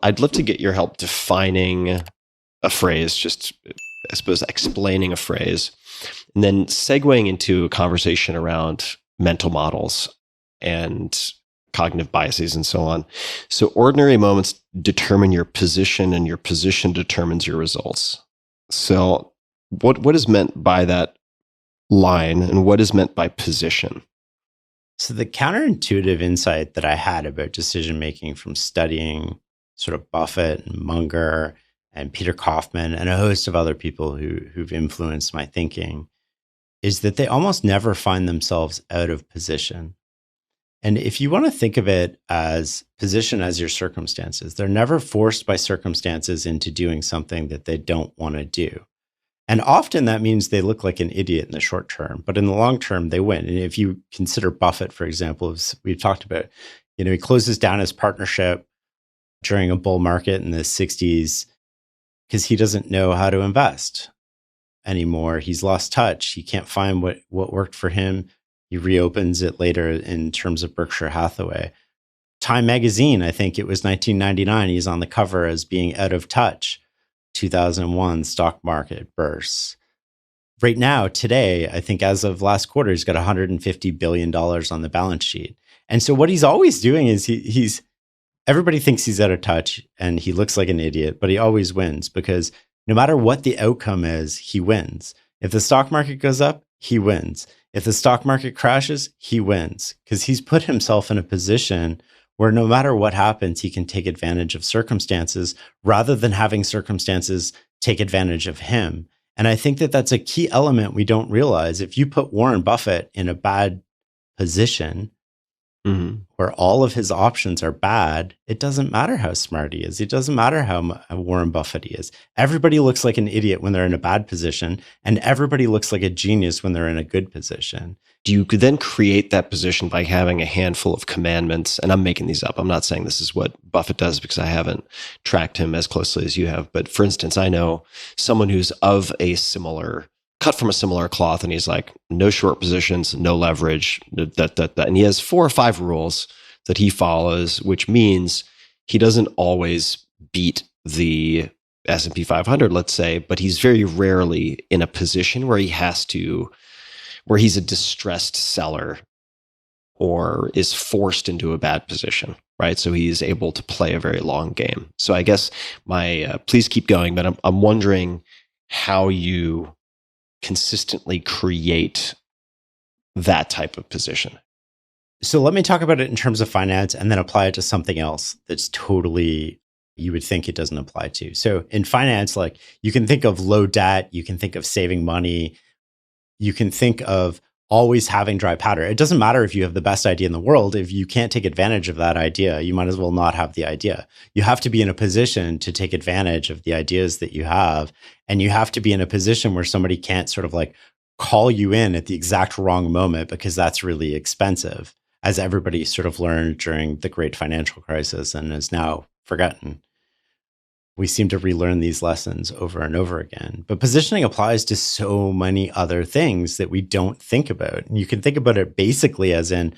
I'd love to get your help defining a phrase, just, I suppose, explaining a phrase, and then segueing into a conversation around mental models and cognitive biases and so on. So ordinary moments determine your position, and your position determines your results. So what is meant by that line, and what is meant by position? So the counterintuitive insight that I had about decision making from studying sort of Buffett and Munger and Peter Kaufman and a host of other people who've influenced my thinking is that they almost never find themselves out of position. And if you want to think of it as position as your circumstances, they're never forced by circumstances into doing something that they don't want to do. And often that means they look like an idiot in the short term, but in the long term, they win. And if you consider Buffett, for example, as we've talked about, he closes down his partnership during a bull market in the 60s because he doesn't know how to invest anymore. He's lost touch. He can't find what worked for him. He reopens it later in terms of Berkshire Hathaway. Time magazine, I think it was 1999, he's on the cover as being out of touch. 2001 stock market bursts. Right now, today, I think as of last quarter, he's got $150 billion on the balance sheet. And so what he's always doing is he's everybody thinks he's out of touch and he looks like an idiot, but he always wins because no matter what the outcome is, he wins. If the stock market goes up, he wins. If the stock market crashes, he wins because he's put himself in a position where no matter what happens, he can take advantage of circumstances rather than having circumstances take advantage of him. And I think that that's a key element we don't realize. If you put Warren Buffett in a bad position, where all of his options are bad, it doesn't matter how smart he is. It doesn't matter how Warren Buffett he is. Everybody looks like an idiot when they're in a bad position, and everybody looks like a genius when they're in a good position. You could then create that position by having a handful of commandments, and I'm making these up. I'm not saying this is what Buffett does because I haven't tracked him as closely as you have. But for instance, I know someone who's of a similar cut from a similar cloth, and he's like, no short positions, no leverage, that. And he has 4 or 5 rules that he follows, which means he doesn't always beat the S&P 500, let's say, but he's very rarely in a position where where he's a distressed seller or is forced into a bad position, right? So he's able to play a very long game. So I guess please keep going, but I'm wondering how you consistently create that type of position. So let me talk about it in terms of finance and then apply it to something else that's totally, you would think it doesn't apply to. So in finance, like you can think of low debt, you can think of saving money, you can think of always having dry powder. It doesn't matter if you have the best idea in the world. If you can't take advantage of that idea, you might as well not have the idea. You have to be in a position to take advantage of the ideas that you have. And you have to be in a position where somebody can't sort of like call you in at the exact wrong moment because that's really expensive, as everybody sort of learned during the great financial crisis and is now forgotten. We seem to relearn these lessons over and over again. But positioning applies to so many other things that we don't think about. And you can think about it basically as in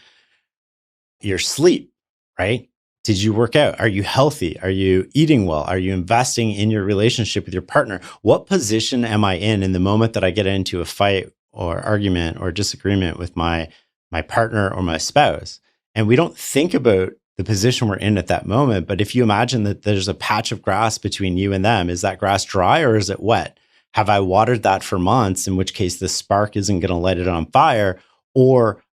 your sleep, right? Did you work out? Are you healthy? Are you eating well? Are you investing in your relationship with your partner? What position am I in the moment that I get into a fight or argument or disagreement with my partner or my spouse? And we don't think about the position we're in at that moment. But if you imagine that there's a patch of grass between you and them, is that grass dry or is it wet? Have I watered that for months, in which case the spark isn't going to light it on fire? Or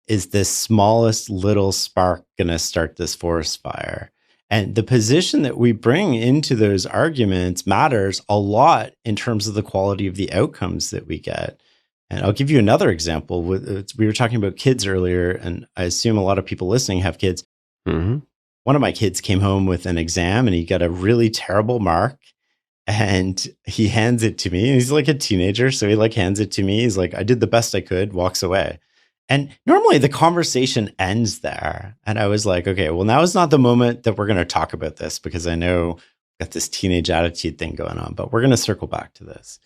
is this smallest little spark going to start this forest fire? And the position that we bring into those arguments matters a lot in terms of the quality of the outcomes that we get. And I'll give you another example. We were talking about kids earlier, and I assume a lot of people listening have kids. Mm-hmm. One of my kids came home with an exam and he got a really terrible mark and he hands it to me. And he's like a teenager. So he like hands it to me. He's like, I did the best I could, walks away. And normally the conversation ends there. And I was like, okay, well, now is not the moment that we're going to talk about this because I know I've got this teenage attitude thing going on, but we're going to circle back to this.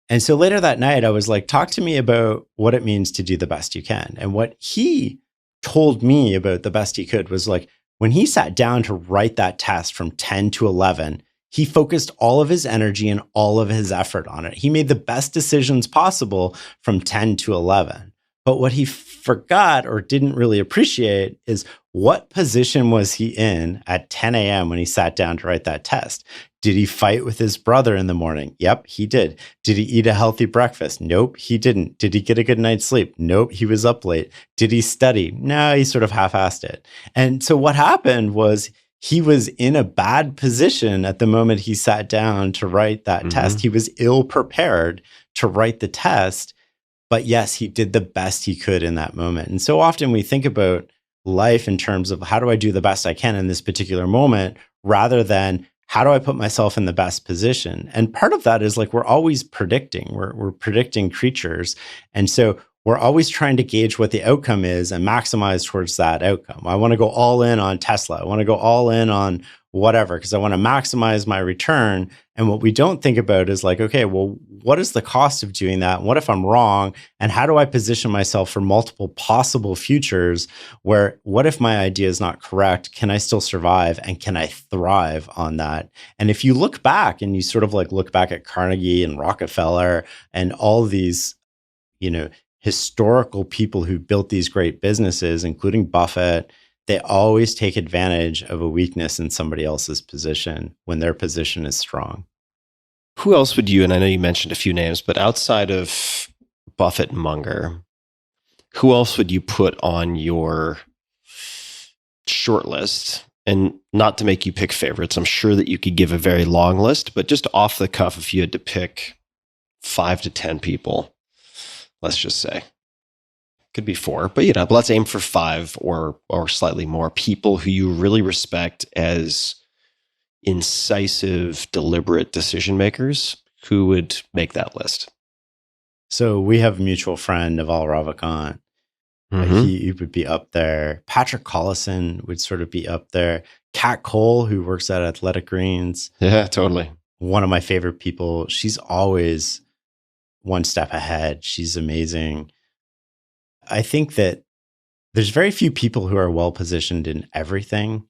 And so later that night, I was like, talk to me about what it means to do the best you can. And what he told me about the best he could was like, when he sat down to write that test from 10 to 11, he focused all of his energy and all of his effort on it. He made the best decisions possible from 10 to 11. But what he forgot or didn't really appreciate is what position was he in at 10 a.m. when he sat down to write that test? Did he fight with his brother in the morning? Yep, he did. Did he eat a healthy breakfast? Nope, he didn't. Did he get a good night's sleep? Nope, he was up late. Did he study? No, he sort of half-assed it. And so what happened was he was in a bad position at the moment he sat down to write that test. He was ill prepared to write the test. But yes, he did the best he could in that moment. And so often we think about life in terms of how do I do the best I can in this particular moment, rather than how do I put myself in the best position? And part of that is like we're always predicting. We're predicting creatures. And so we're always trying to gauge what the outcome is and maximize towards that outcome. I want to go all in on Tesla. I want to go all in on whatever, because I want to maximize my return. And what we don't think about is like, okay, well, what is the cost of doing that? What if I'm wrong? And how do I position myself for multiple possible futures where what if my idea is not correct? Can I still survive? And can I thrive on that? And if you look back and you sort of like look back at Carnegie and Rockefeller and all these, historical people who built these great businesses, including Buffett, they always take advantage of a weakness in somebody else's position when their position is strong. Who else would you, and I know you mentioned a few names, but outside of Buffett and Munger, who else would you put on your short list? And not to make you pick favorites, I'm sure that you could give a very long list, but just off the cuff, if you had to pick 5 to 10 people, let's just say. Could be 4, but let's aim for 5 or slightly more people who you really respect as incisive, deliberate decision makers who would make that list. So we have a mutual friend, Naval Ravikant. He would be up there. Patrick Collison would sort of be up there. Kat Cole, who works at Athletic Greens. Yeah, totally. One of my favorite people. She's always one step ahead. She's amazing. I think that there's very few people who are well positioned in everything.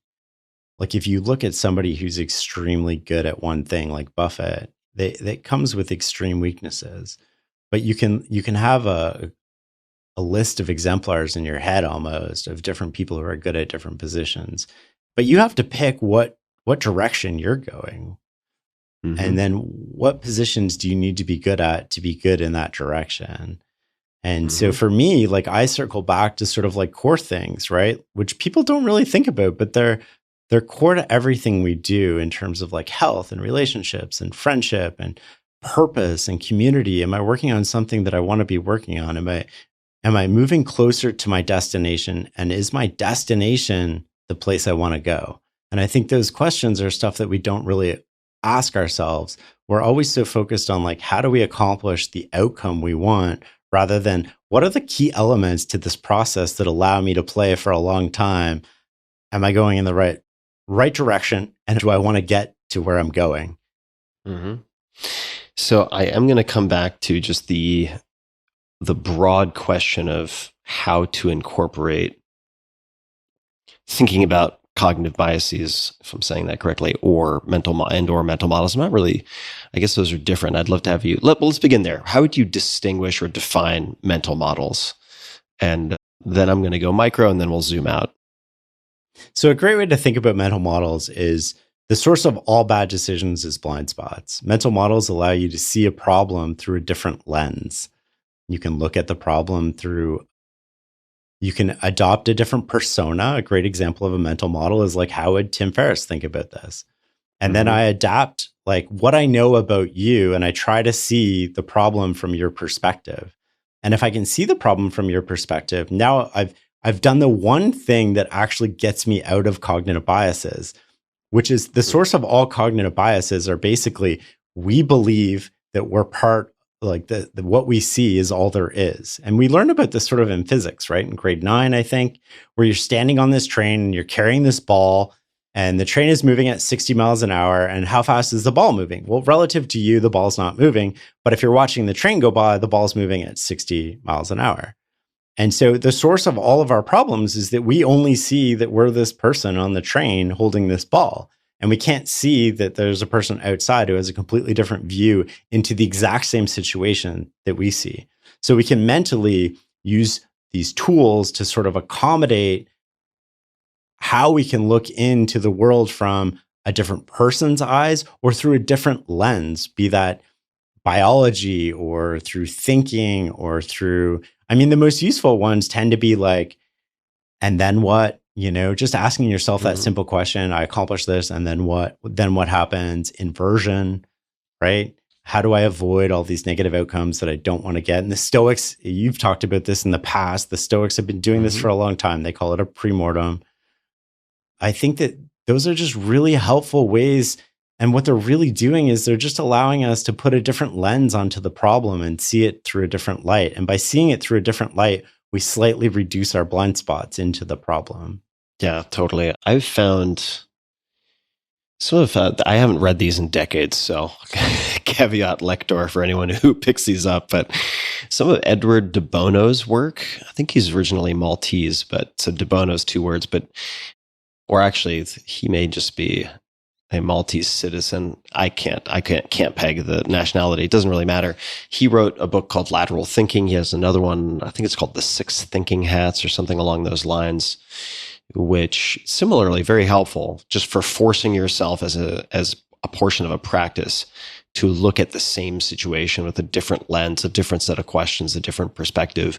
Like if you look at somebody who's extremely good at one thing, like Buffett, that comes with extreme weaknesses. But you can have a list of exemplars in your head almost of different people who are good at different positions. But you have to pick what direction you're going. And then what positions do you need to be good at to be good in that direction? And so for me, like I circle back to sort of like core things, right? Which people don't really think about, but they're core to everything we do in terms of like health and relationships and friendship and purpose and community. Am I working on something that I want to be working on? Am I moving closer to my destination? And is my destination the place I want to go? And I think those questions are stuff that we don't really ask ourselves. We're always so focused on like, how do we accomplish the outcome we want, rather than what are the key elements to this process that allow me to play for a long time? Am I going in the right direction? And do I want to get to where I'm going? So I am going to come back to just the broad question of how to incorporate thinking about cognitive biases, if I'm saying that correctly, or mental models. I'm not really, I guess those are different. I'd love to have you, let's begin there. How would you distinguish or define mental models? And then I'm going to go micro and then we'll zoom out. So a great way to think about mental models is the source of all bad decisions is blind spots. Mental models allow you to see a problem through a different lens. You can look at the problem you can adopt a different persona. A great example of a mental model is like, how would Tim Ferriss think about this? And then I adapt like what I know about you, and I try to see the problem from your perspective. And if I can see the problem from your perspective, now I've done the one thing that actually gets me out of cognitive biases, which is the source of all cognitive biases are basically, we believe that we're part, like what we see is all there is. And we learn about this sort of in physics, right? In grade 9, I think, where you're standing on this train and you're carrying this ball and the train is moving at 60 miles an hour. And how fast is the ball moving? Well, relative to you, the ball's not moving. But if you're watching the train go by, the ball's moving at 60 miles an hour. And so the source of all of our problems is that we only see that we're this person on the train holding this ball. And we can't see that there's a person outside who has a completely different view into the exact same situation that we see. So we can mentally use these tools to sort of accommodate how we can look into the world from a different person's eyes or through a different lens, be that biology or through thinking or through, I mean, the most useful ones tend to be like, and then what? You know, just asking yourself that simple question, I accomplished this, and then what? Then what happens? Inversion, right? How do I avoid all these negative outcomes that I don't want to get? And the Stoics, you've talked about this in the past. The Stoics have been doing this for a long time. They call it a premortem. I think that those are just really helpful ways. And what they're really doing is they're just allowing us to put a different lens onto the problem and see it through a different light. And by seeing it through a different light, we slightly reduce our blind spots into the problem. Yeah, totally. I've found some of, I haven't read these in decades, so caveat lector for anyone who picks these up, but some of Edward de Bono's work, I think he's originally Maltese, but so de Bono's 2 words, but, or actually he may just be a Maltese citizen. I can't peg the nationality. It doesn't really matter. He wrote a book called Lateral Thinking. He has another one, I think it's called The 6 Thinking Hats or something along those lines, which similarly very helpful just for forcing yourself as a portion of a practice to look at the same situation with a different lens, a different set of questions, a different perspective.